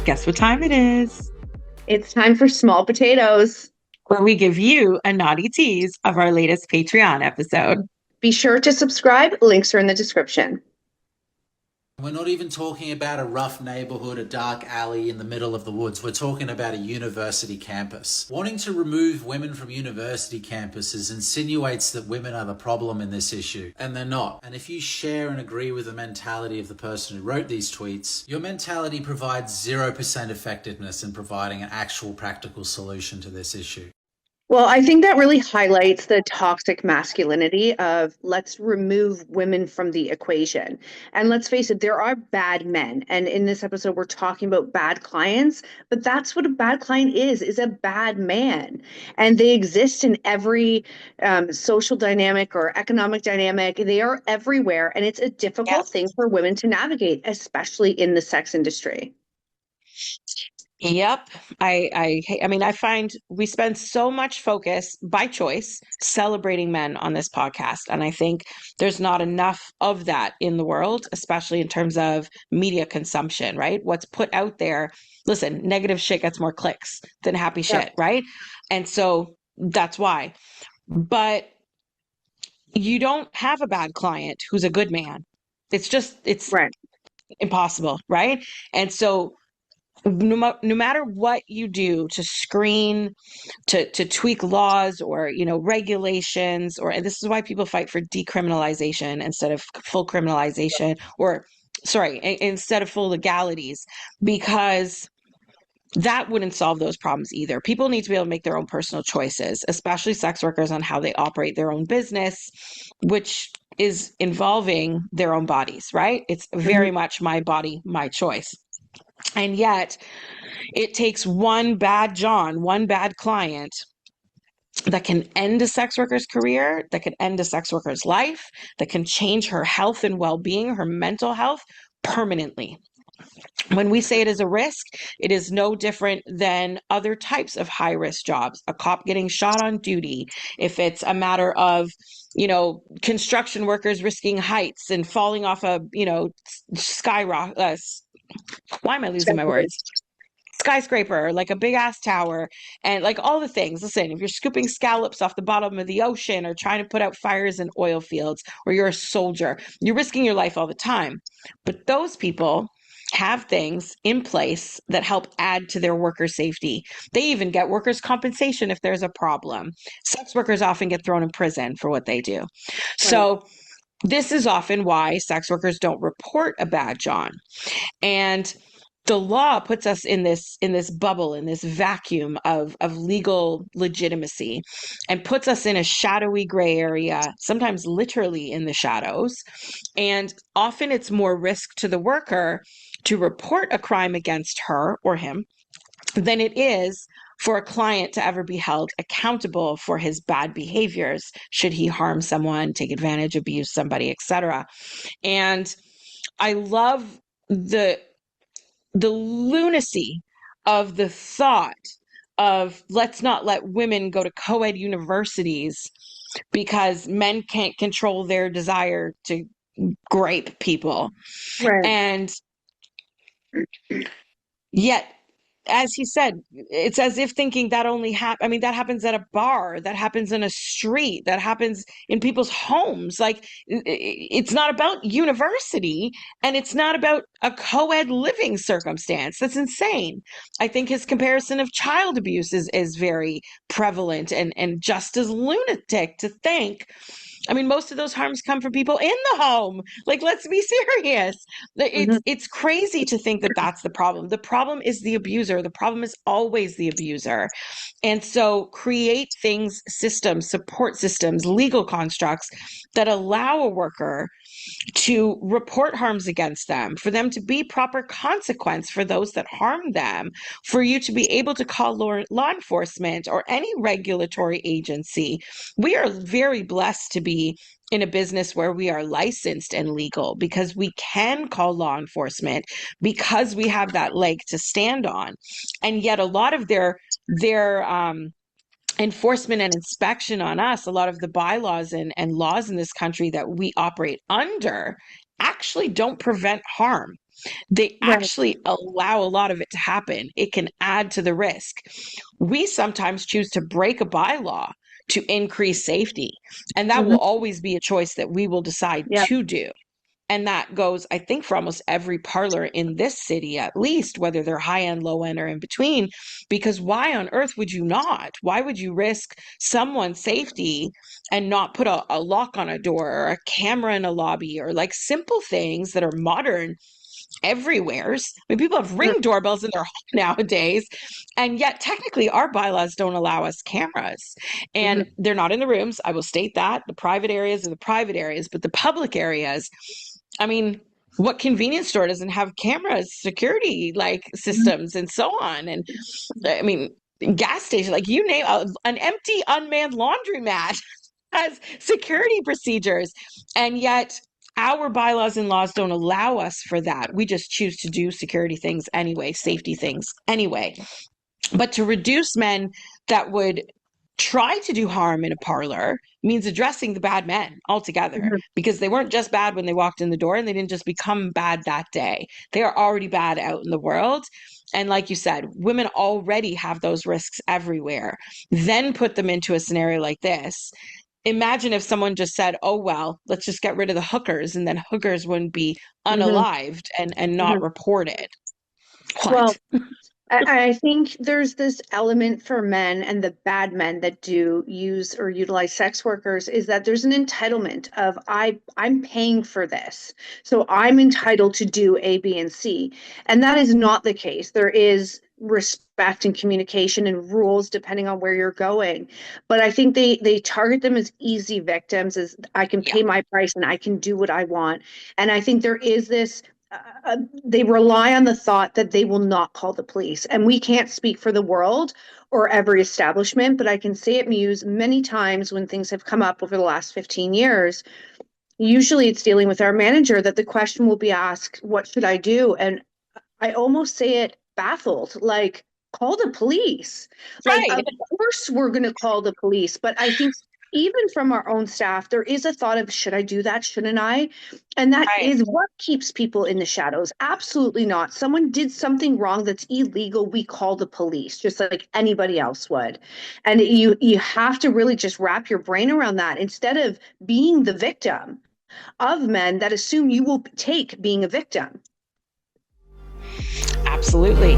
Guess what time it is? It's time for small potatoes. Where we give you a naughty tease of our latest Patreon episode. Be sure to subscribe. Links are in the description. We're not even talking about a rough neighborhood, a dark alley in the middle of the woods. We're talking about a university campus. Wanting to remove women from university campuses insinuates that women are the problem in this issue, and they're not. And if you share and agree with the mentality of the person who wrote these tweets, your mentality provides 0% effectiveness in providing an actual practical solution to this issue. Well, I think that really highlights the toxic masculinity of let's remove women from the equation. And let's face it, there are bad men. And in this episode, we're talking about bad clients, but that's what a bad client is a bad man. And they exist in every social dynamic or economic dynamic. They are everywhere. And it's a difficult Yes. thing for women to navigate, especially in the sex industry. Yep. I find we spend so much focus by choice celebrating men on this podcast. And I think there's not enough of that in the world, especially in terms of media consumption, right? What's put out there, listen, negative shit gets more clicks than happy Yep. shit, right? And so that's why. But you don't have a bad client who's a good man. It's Right. impossible, right? And so no matter what you do to screen, to tweak laws or, regulations, and this is why people fight for decriminalization instead of full criminalization, or sorry, instead of full legalities, because that wouldn't solve those problems either. People need to be able to make their own personal choices, especially sex workers, on how they operate their own business, which is involving their own bodies, right? It's very Mhm. much my body, my choice. And yet, it takes one bad John, one bad client that can end a sex worker's career, that can end a sex worker's life, that can change her health and well being, her mental health permanently. When we say it is a risk, it is no different than other types of high risk jobs. A cop getting shot on duty, if it's a matter of, construction workers risking heights and falling off a, skyrock. Why am I losing my words? Skyscraper, like a big ass tower, and like all the things. Listen, if you're scooping scallops off the bottom of the ocean or trying to put out fires in oil fields, or you're a soldier, you're risking your life all the time. But those people have things in place that help add to their worker safety. They even get workers' compensation if there's a problem. Sex workers often get thrown in prison for what they do. Right. So, this is often why sex workers don't report a bad John. And the law puts us in this bubble, in this vacuum of legal legitimacy, and puts us in a shadowy gray area, sometimes literally in the shadows. And often it's more risk to the worker to report a crime against her or him than it is for a client to ever be held accountable for his bad behaviors should he harm someone, take advantage, abuse somebody, etc. And I love the the lunacy of the thought of let's not let women go to co-ed universities because men can't control their desire to grape people. Right. And yet, as he said, it's as if thinking that only happens. I mean, that happens at a bar, that happens in a street, that happens in people's homes. Like, it's not about university, and it's not about a co-ed living circumstance. That's insane. I think his comparison of child abuse is very prevalent and just as lunatic to think. I mean, most of those harms come from people in the home. Like, let's be serious. Mhm. It's crazy to think that that's the problem. The problem is the abuser. The problem is always the abuser. And so create things, systems, support systems, legal constructs that allow a worker to report harms against them, for them to be proper consequence for those that harm them, for you to be able to call law enforcement or any regulatory agency. We are very blessed to be in a business where we are licensed and legal because we can call law enforcement, because we have that leg to stand on. And yet a lot of their enforcement and inspection on us, a lot of the bylaws and laws in this country that we operate under actually don't prevent harm. They Right. actually allow a lot of it to happen. It can add to the risk. We sometimes choose to break a bylaw to increase safety, and that will Mhm. always be a choice that we will decide Yeah. to do. And that goes, I think, for almost every parlor in this city, at least, whether they're high end, low end, or in between. Because why on earth would you not? Why would you risk someone's safety and not put a lock on a door or a camera in a lobby or like simple things that are modern everywheres? I mean, people have Mhm. ring doorbells in their home nowadays, and yet technically our bylaws don't allow us cameras. And Mhm. they're not in the rooms. I will state that. The private areas are the private areas, but the public areas, I mean, what convenience store doesn't have cameras, security like Mhm. systems, and so on? And I mean, gas station, like you name an empty unmanned laundromat has security procedures, and yet our bylaws and laws don't allow us for that. We just choose to do security things anyway, safety things anyway. But to reduce men that would try to do harm in a parlor means addressing the bad men altogether, Mhm. because they weren't just bad when they walked in the door, and they didn't just become bad that day. They are already bad out in the world. And like you said, women already have those risks everywhere. Then put them into a scenario like this. Imagine if someone just said, oh, well, let's just get rid of the hookers, and then hookers wouldn't be Mhm. unalived and not Mhm. reported. Well, What? I think there's this element for men and the bad men that do use or utilize sex workers is that there's an entitlement of I'm paying for this, so I'm entitled to do A, B, and C. And that is not the case. There is respect and communication and rules depending on where you're going. But I think they target them as easy victims, as I can Yeah, pay my price and I can do what I want. And I think there is this they rely on the thought that they will not call the police. And we can't speak for the world or every establishment, but I can say at Muse many times when things have come up over the last 15 years, usually it's dealing with our manager that the question will be asked, what should I do? And I almost say it baffled, like, call the police. Like, right, of course, we're going to call the police. But I think even from our own staff, there is a thought of, should I do that? Shouldn't I? And that right. is what keeps people in the shadows. Absolutely not. Someone did something wrong that's illegal. We call the police, just like anybody else would. And you have to really just wrap your brain around that instead of being the victim of men that assume you will take being a victim. Absolutely.